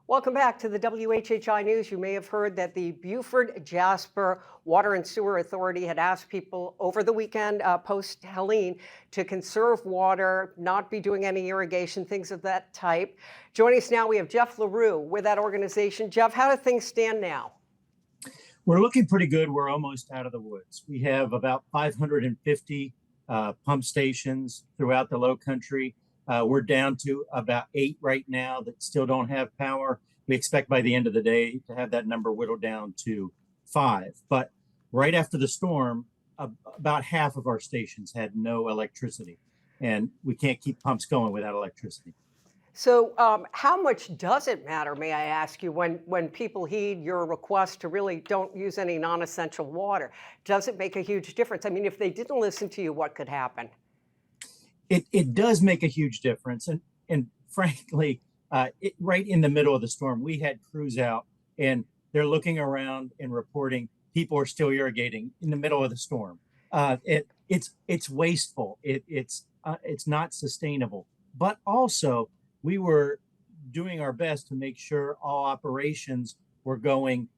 Welcome back to the WHHI News. You may have heard that the Beaufort Jasper Water and Sewer Authority had asked people over the weekend, post Helene, to conserve water, not be doing any irrigation, things of that type. Joining us now, we have Jeff LaRue with that organization. Jeff, how do things stand now? We're looking pretty good. We're almost out of the woods. We have about 550 pump stations throughout the Lowcountry. We're down to about 8 right now that still don't have power. We expect by the end of the day to have that number whittled down to 5. But right after the storm, about half of our stations had no electricity, and we can't keep pumps going without electricity. So how much does it matter, may I ask you, when people heed your request to really don't use any non-essential water? Does it make a huge difference? I mean, if they didn't listen to you, what could happen? It does make a huge difference. And frankly, right in the middle of the storm, we had crews out and they're looking around and reporting people are still irrigating in the middle of the storm. It's wasteful. It's not sustainable. But also, we were doing our best to make sure all operations were going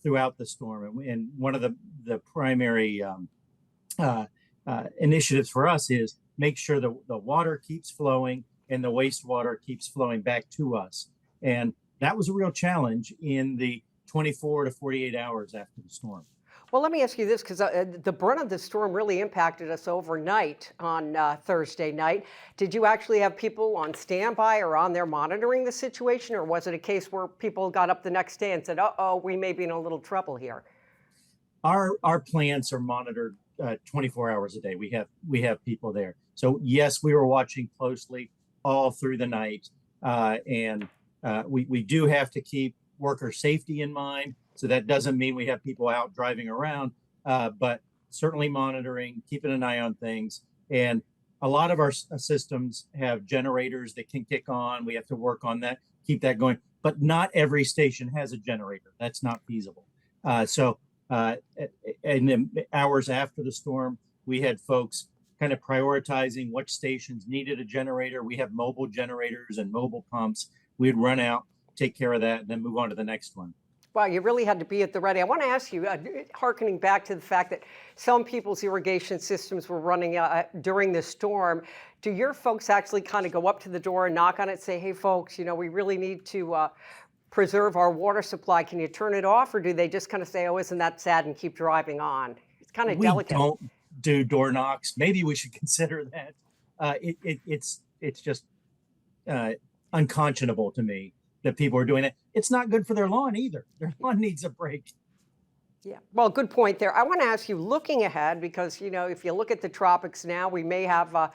throughout the storm. And one of the primary initiatives for us is make sure the water keeps flowing and the wastewater keeps flowing back to us. And that was a real challenge in the 24 to 48 hours after the storm. Well, let me ask you this, because the brunt of the storm really impacted us overnight on Thursday night. Did you actually have people on standby or on there monitoring the situation, or was it a case where people got up the next day and said, uh-oh, we may be in a little trouble here? Our plants are monitored 24 hours a day. We have people there. So yes, we were watching closely all through the night, and we do have to keep worker safety in mind. So that doesn't mean we have people out driving around, but certainly monitoring, keeping an eye on things. And a lot of our systems have generators that can kick on. We have to work on that, keep that going. But not every station has a generator. That's not feasible. So in the hours after the storm, we had folks kind of prioritizing which stations needed a generator. We have mobile generators and mobile pumps. We'd run out, take care of that, and then move on to the next one. Wow, you really had to be at the ready. I want to ask you, hearkening back to the fact that some people's irrigation systems were running during the storm, do your folks actually kind of go up to the door and knock on it and say, hey, folks, we really need to preserve our water supply. Can you turn it off? Or do they just kind of say, oh, isn't that sad, and keep driving on? It's kind of delicate. We don't do door knocks. Maybe we should consider that. It's just unconscionable to me that people are doing that. It's not good for their lawn either. Their lawn needs a break. Yeah, well, good point there. I want to ask you, looking ahead, because, if you look at the tropics now, we may have,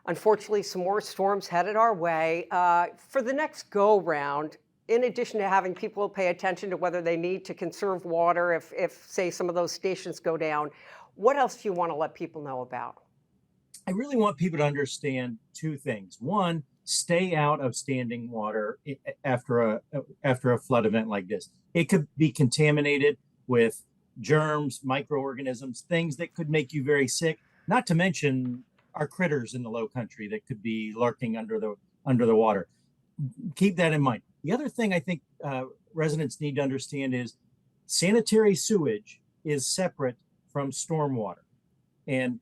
unfortunately, some more storms headed our way. For the next go-round, in addition to having people pay attention to whether they need to conserve water, if say, some of those stations go down, what else do you want to let people know about? I really want people to understand 2 things. One, stay out of standing water after a flood event like this. It could be contaminated with germs, microorganisms, things that could make you very sick, not to mention our critters in the Lowcountry that could be lurking under the water. Keep that in mind. The other thing I think residents need to understand is sanitary sewage is separate from stormwater, and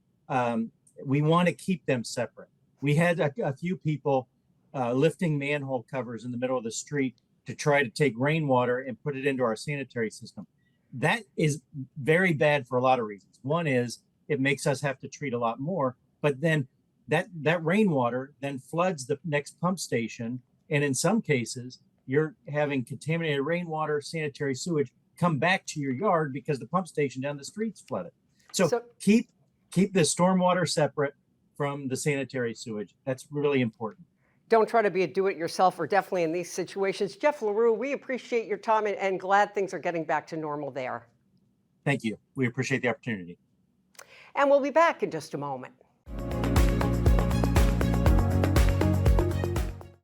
we want to keep them separate. We had a few people lifting manhole covers in the middle of the street to try to take rainwater and put it into our sanitary system. That is very bad for a lot of reasons. One is it makes us have to treat a lot more, but then that rainwater then floods the next pump station. And in some cases, you're having contaminated rainwater, sanitary sewage come back to your yard because the pump station down the street's flooded. So keep the stormwater separate from the sanitary sewage. That's really important. Don't try to be a do-it-yourselfer, definitely in these situations. Jeff LaRue, we appreciate your time and glad things are getting back to normal there. Thank you. We appreciate the opportunity. And we'll be back in just a moment.